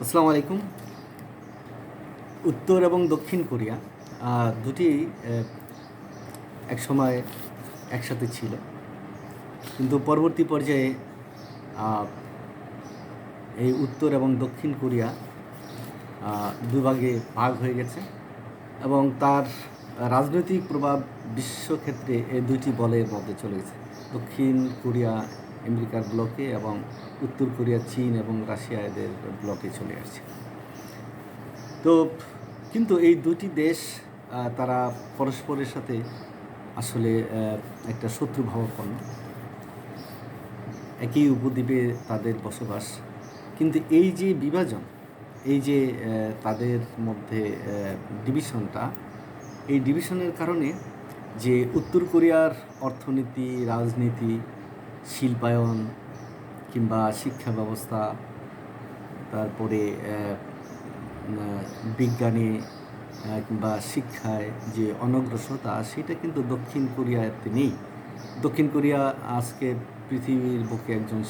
আসসালামু আলাইকুম। উত্তর এবং দক্ষিণ কোরিয়া দুটি একসময় একসাথে ছিল। কিন্তু পরবর্তী পর্যায়ে আ এই উত্তর এবং দক্ষিণ কোরিয়া দুভাগে ভাগ হয়ে গেছে এবং তার রাজনৈতিক প্রভাব বিশ্বক্ষেত্রে এই দুইটি বলয়ের মধ্যে চলে গেছে। দক্ষিণ কোরিয়া আমেরিকার ব্লকে এবং উত্তর কোরিয়া চীন এবং রাশিয়া এদের ব্লকে চলে আসছে। তো কিন্তু এই দুটি দেশ তারা পরস্পরের সাথে আসলে একটা শত্রুভাবাপন্ন। একই উপদ্বীপে তাদের বসবাস। কিন্তু এই যে বিভাজন, এই যে তাদের মধ্যে ডিভিশনটা, এই ডিভিশনের কারণে যে উত্তর কোরিয়ার অর্থনীতি, রাজনীতি, শিল্পায়ন কিংবা শিক্ষা ব্যবস্থা, তারপরে বিজ্ঞানে কিংবা শিক্ষায় যে অনগ্রসরতা, সেটা কিন্তু দক্ষিণ কোরিয়াতে নেই। দক্ষিণ কোরিয়া আজকে পৃথিবীর বুকে একজন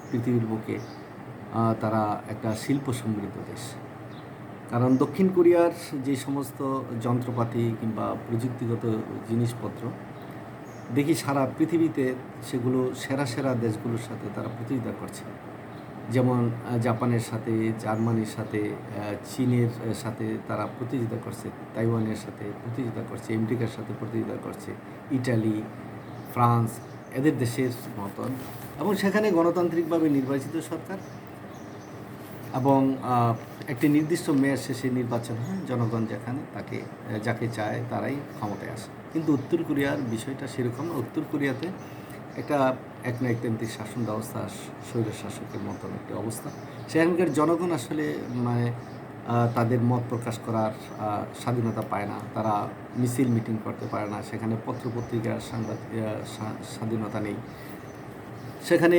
পৃথিবীর বুকে তারা একটা শিল্প সমৃদ্ধ দেশ। কারণ দক্ষিণ কোরিয়ার যে সমস্ত যন্ত্রপাতি কিংবা প্রযুক্তিগত জিনিসপত্র দেখি সারা পৃথিবীতে সেগুলো সেরা সেরা দেশগুলোর সাথে তারা প্রতিযোগিতা করছে। যেমন জাপানের সাথে, জার্মানির সাথে, চীনের সাথে তারা প্রতিযোগিতা করছে, তাইওয়ানের সাথে প্রতিযোগিতা করছে, আমেরিকার সাথে প্রতিযোগিতা করছে, ইটালি, ফ্রান্স এদের দেশের মতন। এবং সেখানে গণতান্ত্রিকভাবে নির্বাচিত সরকার এবং একটি নির্দিষ্ট মেয়াদ শেষে নির্বাচন হয়, জনগণ যেখানে যাকে চায় তারাই ক্ষমতায় আসে। কিন্তু উত্তর কোরিয়ার বিষয়টা সেরকম। উত্তর কোরিয়াতে একটা একনায়কতান্ত্রিক শাসন ব্যবস্থা, স্বৈরশাসকের মতন একটি অবস্থা। সেখানকার জনগণ আসলে মানে তাদের মত প্রকাশ করার স্বাধীনতা পায় না। তারা মিছিল মিটিং করতে পারে না। সেখানে পত্রপত্রিকার স্বাধীনতা নেই। সেখানে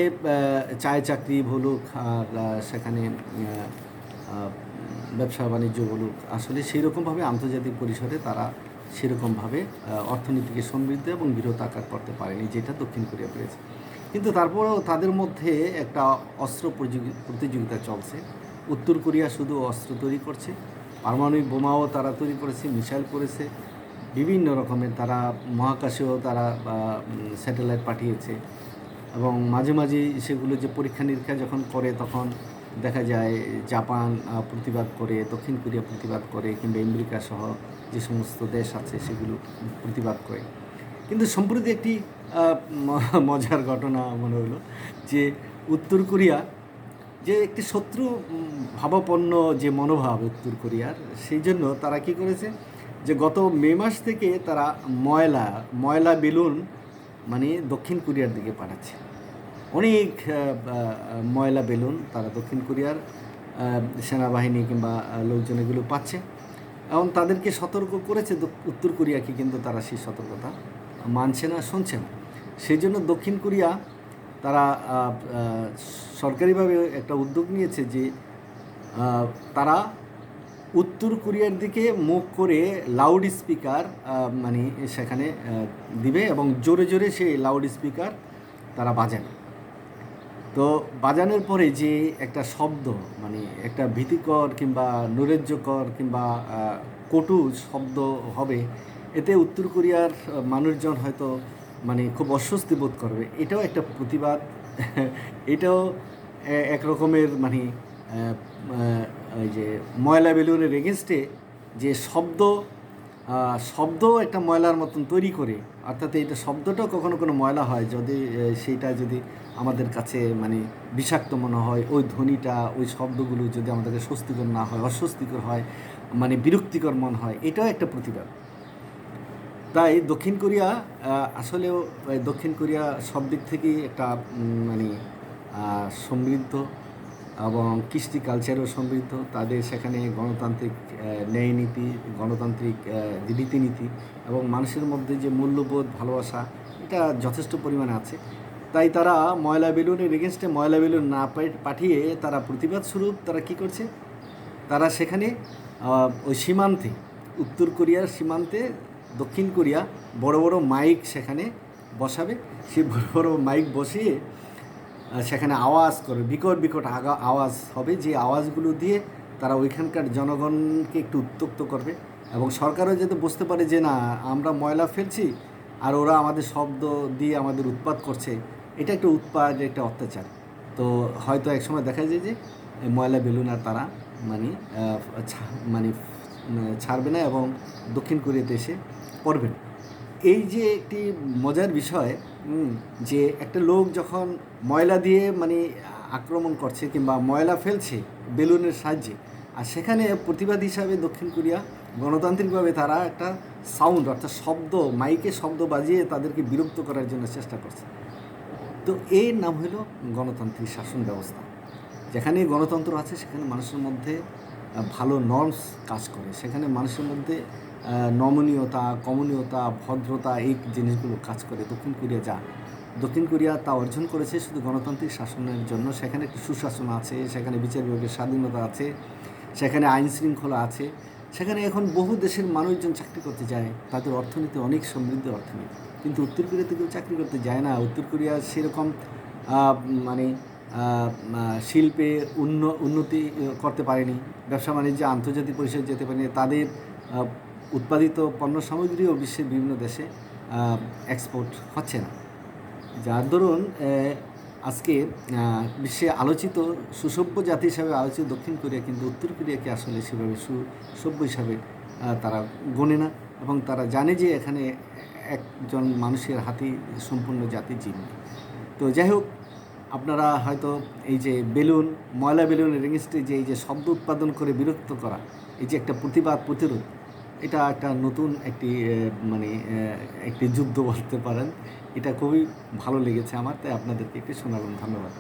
চায় চাকরি বলুক আর সেখানে ব্যবসা বাণিজ্য বলুক, আসলে সেইরকমভাবে আন্তর্জাতিক পরিসরে তারা সেরকমভাবে অর্থনীতিকে সমৃদ্ধ এবং বৃহৎ আকার করতে পারেনি, যেটা দক্ষিণ কোরিয়া পেরেছে। কিন্তু তারপরেও তাদের মধ্যে একটা অস্ত্র প্রতিযোগিতা চলছে। উত্তর কোরিয়া শুধু অস্ত্র তৈরি করছে, পারমাণবিক বোমাও তারা তৈরি করেছে, মিসাইল করেছে, বিভিন্ন রকমের তারা মহাকাশেও তারা স্যাটেলাইট পাঠিয়েছে। এবং মাঝে মাঝে সেগুলো যে পরীক্ষা নিরীক্ষা যখন করে তখন দেখা যায় জাপান প্রতিবাদ করে, দক্ষিণ কোরিয়া প্রতিবাদ করে, কিংবা আমেরিকা সহ যে সমস্ত দেশ আছে সেগুলো প্রতিবাদ করে। কিন্তু সম্প্রতি একটি মজার ঘটনা মনে হলো যে উত্তর কোরিয়া যে একটি শত্রু ভাবাপন্ন যে মনোভাব উত্তর কোরিয়ার, সেই জন্য তারা কী করেছে যে গত মে মাস থেকে তারা ময়লা বেলুন মানে দক্ষিণ কোরিয়ার দিকে পাঠাচ্ছে। অনেক ময়লা বেলুন তারা দক্ষিণ কোরিয়ার সেনাবাহিনী কিংবা লোকজন এগুলো পাচ্ছে এবং তাদেরকে সতর্ক করেছে উত্তর কোরিয়াকে, কিন্তু তারা সেই সতর্কতা মানছে না, শুনছে না। সেই জন্য দক্ষিণ কোরিয়া তারা সরকারিভাবে একটা উদ্যোগ নিয়েছে যে তারা উত্তর কোরিয়ার দিকে মুখ করে লাউড স্পিকার মানে সেখানে দিবে এবং জোরে জোরে সেই লাউড স্পিকার তারা বাজাবে। তো বাজানোর পরে যে একটা শব্দ, মানে একটা ভীতিকর কিংবা নৈরাজ্যকর কিংবা কটু শব্দ হবে, এতে উত্তর কোরিয়ার মানুষজন হয়তো মানে খুব অস্বস্তি বোধ করবে। এটাও একটা প্রতিবাদ। এটাও এক রকমের মানে ওই যে ময়লা বেলুনের এগেনস্টে যে শব্দ একটা ময়লার মতন তৈরি করে, অর্থাৎ এইটা শব্দটাও কখনো কোনো ময়লা হয় যদি সেইটা যদি আমাদের কাছে মানে বিষাক্ত মনে হয়, ওই ধ্বনিটা, ওই শব্দগুলো যদি আমাদেরকে স্বস্তিকর না হয়, অস্বস্তিকর হয়, মানে বিরক্তিকর মনে হয়, এটাও একটা প্রতিবাদ। তাই দক্ষিণ কোরিয়া আসলেও দক্ষিণ কোরিয়া সব দিক থেকেই একটা মানে সমৃদ্ধ এবং কৃষ্টি কালচারও সমৃদ্ধ। তাদের সেখানে গণতান্ত্রিক ন্যায় নীতি, গণতান্ত্রিক রীতিনীতি এবং মানুষের মধ্যে যে মূল্যবোধ, ভালোবাসা, এটা যথেষ্ট পরিমাণে আছে। তাই তারা ময়লা বেলুনের এগেনস্টে ময়লা বেলুন না পাঠিয়ে তারা প্রতিবাদ স্বরূপ তারা কী করছে, তারা সেখানে ওই সীমান্তে, উত্তর কোরিয়ার সীমান্তে দক্ষিণ কোরিয়া বড় বড় মাইক সেখানে বসাবে। সেই বড় বড় মাইক বসিয়ে সেখানে আওয়াজ করবে, বিকট বিকট আওয়াজ হবে, যে আওয়াজগুলো দিয়ে তারা ওইখানকার জনগণকে একটু উত্ত্যক্ত করবে। এবং সরকারও যাতে বুঝতে পারে যে না, আমরা ময়লা ফেলছি আর ওরা আমাদের শব্দ দিয়ে আমাদের উৎপাত করছে, এটা একটা উৎপাত, একটা অত্যাচার। তো হয়তো একসময় দেখা যায় যে এই ময়লা বেলুন আর তারা মানে মানে ছাড়বে না এবং দক্ষিণ কোরিয়াতে এসে পড়বে না। এই যে একটি মজার বিষয়, যে একটা লোক যখন ময়লা দিয়ে মানে আক্রমণ করছে কিংবা ময়লা ফেলছে বেলুনের সাহায্যে, আর সেখানে প্রতিবাদ হিসাবে দক্ষিণ কোরিয়া গণতান্ত্রিকভাবে তারা একটা সাউন্ড, অর্থাৎ শব্দ, মাইকে শব্দ বাজিয়ে তাদেরকে বিরক্ত করার জন্য চেষ্টা করছে। তো এর নাম হলো গণতান্ত্রিক শাসন ব্যবস্থা। যেখানে গণতন্ত্র আছে সেখানে মানুষের মধ্যে ভালো নর্মস কাজ করে, সেখানে মানুষের মধ্যে নমনীয়তা, কমনীয়তা, ভদ্রতা, এই জিনিসগুলো কাজ করে। দক্ষিণ কোরিয়া তা অর্জন করেছে শুধু গণতান্ত্রিক শাসনের জন্য। সেখানে একটি সুশাসন আছে, সেখানে বিচার বিভাগের স্বাধীনতা আছে, সেখানে আইন শৃঙ্খলা আছে, সেখানে এখন বহু দেশের মানুষজন চাকরি করতে যায়, তাদের অর্থনীতি অনেক সমৃদ্ধ অর্থনীতি। কিন্তু উত্তর কোরিয়াতে কেউ চাকরি করতে যায় না। উত্তর কোরিয়া সেরকম মানে শিল্পে উন্নতি করতে পারেনি, ব্যবসা বাণিজ্যে আন্তর্জাতিক পরিসরে যেতে পারেনি, তাদের উৎপাদিত পণ্য সামগ্রীও বিশ্বের বিভিন্ন দেশে এক্সপোর্ট হচ্ছে না। যার দরুন আজকে বিশ্বে আলোচিত সুসভ্য জাতি হিসাবে আলোচিত দক্ষিণ কোরিয়া কিন্তু উত্তর কোরিয়াকে আসলে সেভাবে সুসভ্য হিসাবে তারা গোনে না, এবং তারা জানে যে এখানে একজন মানুষের হাতেই সম্পূর্ণ জাতি জীবন। তো যাই হোক, আপনারা হয়তো এই যে বেলুন, ময়লা বেলুনের এগেনস্টে যে এই যে শব্দ উৎপাদন করে বিরক্ত করা, এই যে একটা প্রতিবাদ, প্রতিরোধ, এটা একটা নতুন একটি যুদ্ধ বলতে পারেন। এটা খুবই ভালো লেগেছে আমার, তাই আপনাদেরকে একটু শোনালাম। ধন্যবাদ।